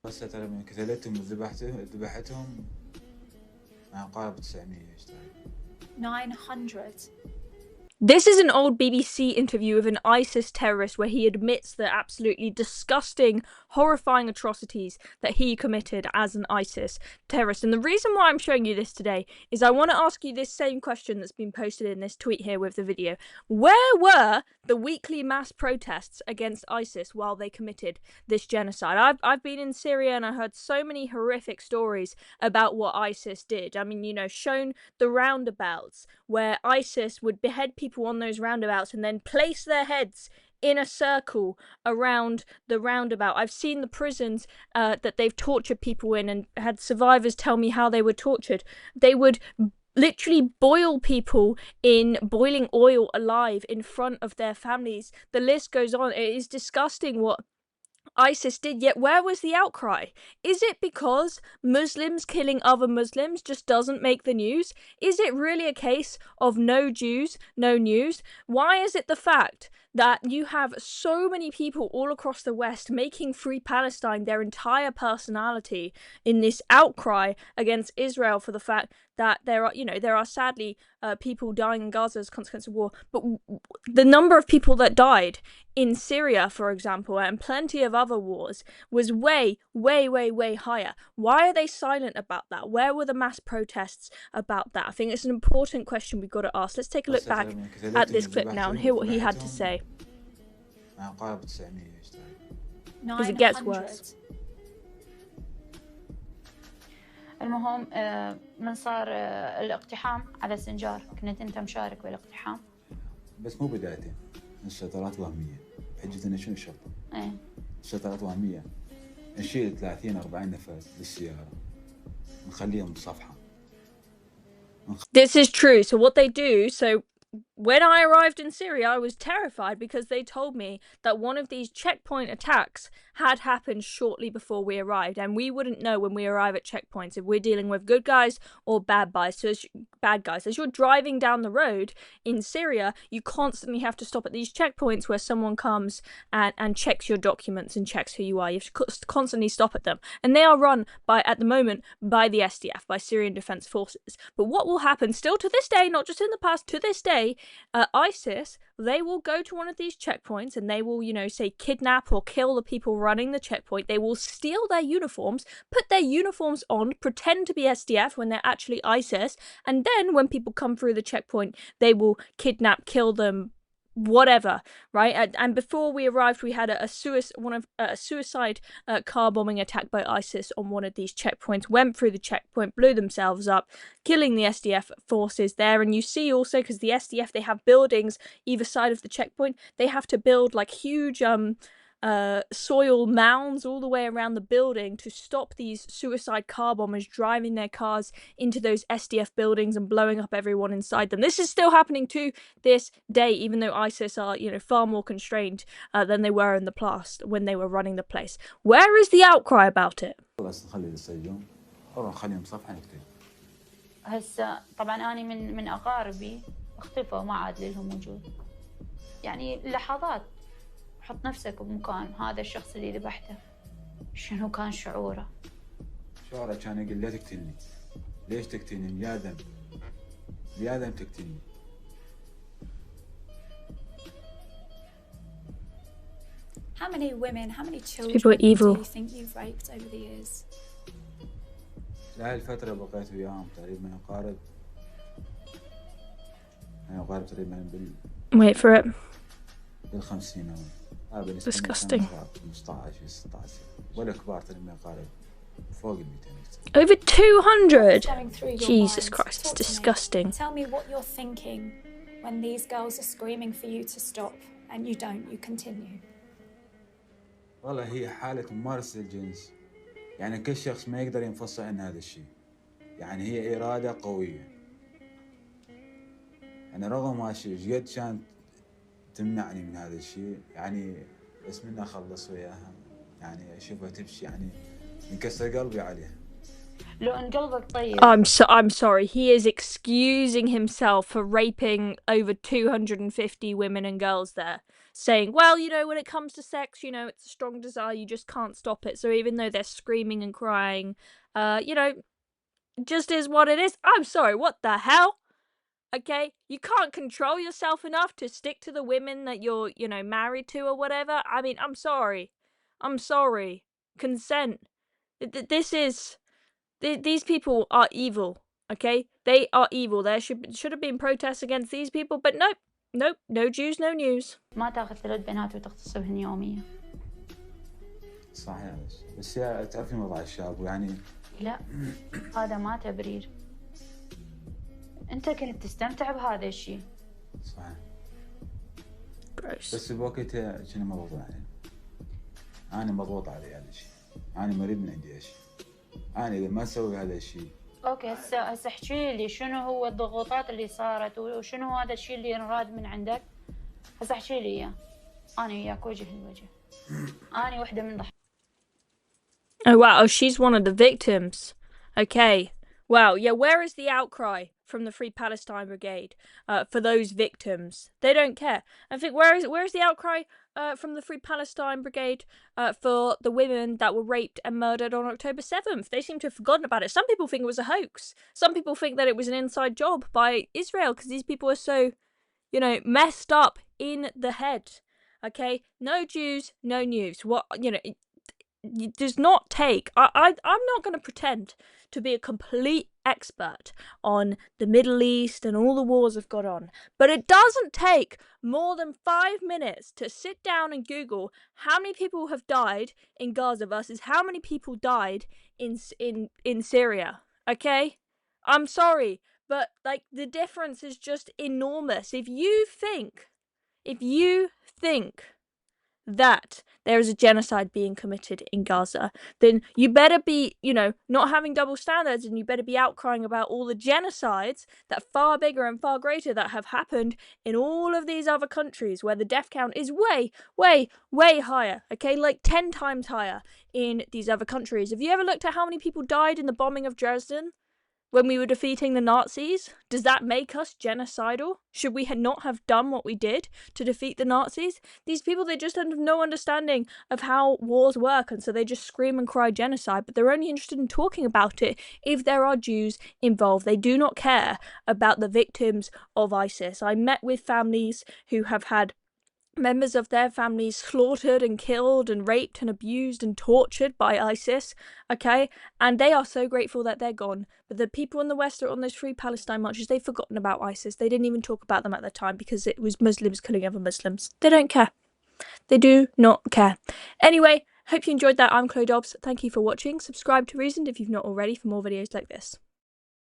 هسه ترى من قتلتهم وذبحتهم قارب 900 ايش 900. This is an old BBC interview with an ISIS terrorist where he admits the absolutely disgusting, horrifying atrocities that he committed as an ISIS terrorist. And the reason why I'm showing you this today is I want to ask you this same question that's been posted in this tweet here with the video. Where were the weekly mass protests against ISIS while they committed this genocide? I've been in Syria and I heard so many horrific stories about what ISIS did. I mean, you know, shown the roundabouts where ISIS would behead people on those roundabouts and then place their heads in a circle around the roundabout. I've seen the prisons that they've tortured people in and had survivors tell me how they were tortured. They would literally boil people in boiling oil alive in front of their families. The list goes on. It is disgusting what ISIS did, yet where was the outcry? Is it because Muslims killing other Muslims just doesn't make the news? Is it really a case of no Jews, no news? Why is it the fact that you have so many people all across the West making Free Palestine their entire personality in this outcry against Israel for the fact that there are sadly people dying in Gaza as a consequence of war, but the number of people that died in Syria, for example, and plenty of other wars was way, way, way, way higher. Why are they silent about that? Where were the mass protests about that? I think it's an important question we've got to ask. Let's take a look back at this clip now and hear what he had to say. Because it gets worse. المهم من صار الاقتحام على سنجار كنت انت مشارك بالاقتحام بس مو بدايتين الشطرات وهميه حجتنا شنو الشرطه الشطرات وهميه نشيل 30-40 نفر بالسياره نخليهم بصفحه. This is true. So what they do, when I arrived in Syria, I was terrified because they told me that one of these checkpoint attacks had happened shortly before we arrived, and we wouldn't know when we arrive at checkpoints if we're dealing with good guys or bad guys. So as you're driving down the road in Syria, you constantly have to stop at these checkpoints where someone comes and checks your documents and checks who you are. You have to constantly stop at them, and they are run at the moment by the SDF, by Syrian Defense Forces. But what will happen still to this day, not just in the past, to this day, ISIS, they will go to one of these checkpoints and they will, say kidnap or kill the people running the checkpoint. They will steal their uniforms, put their uniforms on, pretend to be SDF when they're actually ISIS, and then when people come through the checkpoint, they will kidnap, kill them, whatever, right? And before we arrived, we had a suicide car bombing attack by ISIS on one of these checkpoints, went through the checkpoint, blew themselves up, killing the SDF forces there. And you see also, because the SDF, they have buildings either side of the checkpoint, they have to build like huge soil mounds all the way around the building to stop these suicide car bombers driving their cars into those SDF buildings and blowing up everyone inside them. This is still happening to this day, even though ISIS are, far more constrained than they were in the past when they were running the place. Where is the outcry about it? هسه طبعا أنا من أقاربي اختفوا ما عاد لهم وجود. يعني لحظات حط نفسك بمكان هذا الشخص اللي ذبحته، شنو كان شعوره؟ شعوره كان يقول لا تقتلني، ليش تقتلني؟ يا ذم تقتلني. How many women, how many children People are evil. do you think you've raped over the years? لهاي الفترة بقيت وياهم تقريبا أقارب تقريبا Wait for it. بال50. Disgusting. 15 16 ولا كبار تقريبا أقارب فوق 200. Over 200. Jesus Christ, it's disgusting. Tell me what you're thinking when these girls are screaming for you to stop and you don't, you continue. والله هي حالة ممارسة الجنس، يعني كل شخص ما يقدر ينفصل عن هذا الشيء، يعني هي إرادة قوية، يعني رغم ما شيء قد كانت تمنعني من هذا الشيء، يعني بس منها أخلص وياها، يعني أشوفها تمشي يعني ينكسر قلبي عليها. لو أن قلبك طيب. I'm sorry. He is excusing himself for raping over 250 women and girls there. saying, well, you know, when it comes to sex, you know, it's a strong desire, you just can't stop it. So even though they're screaming and crying, you know, just is what it is. I'm sorry, what the hell? Okay, you can't control yourself enough to stick to the women that you're, you know, married to or whatever. I mean, I'm sorry. Consent. These people are evil. Okay, they are evil. There should have been protests against these people, but nope, no Jews, no news. ما تاخذ 3 بنات وتغتصبهن يوميا. صحيح بس تعرفين وضع الشاب ويعني لا هذا ما تبرير. انت كنت تستمتع بهذا الشيء. صحيح. بس بوقتها كنا مضغوط علي. انا مضغوط علي هذا الشيء. انا مريض من عندي هالشيء. انا اذا ما اسوي هذا الشيء. اوكي هسه احكي لي شنو هو الضغوطات اللي صارت وشنو هذا الشيء اللي انراد من عندك. هسه احكي لي اياه. انا وياك وجه لوجه. انا وحده من ضحايا. Oh wow, she's one of the victims. Okay. Wow, yeah, where is the outcry from the Free Palestine Brigade for those victims? They don't care. I think where is the outcry from the Free Palestine Brigade for the women that were raped and murdered on October 7th? They seem to have forgotten about it. Some people think it was a hoax. Some people think that it was an inside job by Israel because these people are so, you know, messed up in the head. Okay? No Jews, no news. What, you know, it does not take. I'm not going to pretend to be a complete expert on the Middle East and all the wars have got on, but it doesn't take more than 5 minutes to sit down and Google how many people have died in Gaza versus how many people died in Syria. Okay, I'm sorry, but like the difference is just enormous. If you think that there is a genocide being committed in Gaza, then you better be, you know, not having double standards, and you better be outcrying about all the genocides that are far bigger and far greater that have happened in all of these other countries where the death count is way higher, okay, like 10 times higher in these other countries. Have you ever looked at how many people died in the bombing of Dresden when we were defeating the Nazis? Does that make us genocidal? Should we not have done what we did to defeat the Nazis? These people, they just have no understanding of how wars work, and so they just scream and cry genocide, but they're only interested in talking about it if there are Jews involved. They do not care about the victims of ISIS. I met with families who have had members of their families slaughtered and killed and raped and abused and tortured by ISIS, okay? And they are so grateful that they're gone. But the people in the West are on those Free Palestine marches, they've forgotten about ISIS. They didn't even talk about them at the time because it was Muslims killing other Muslims. They don't care. They do not care. Anyway, hope you enjoyed that. I'm Chloe Dobbs. Thank you for watching. Subscribe to Reasoned if you've not already for more videos like this.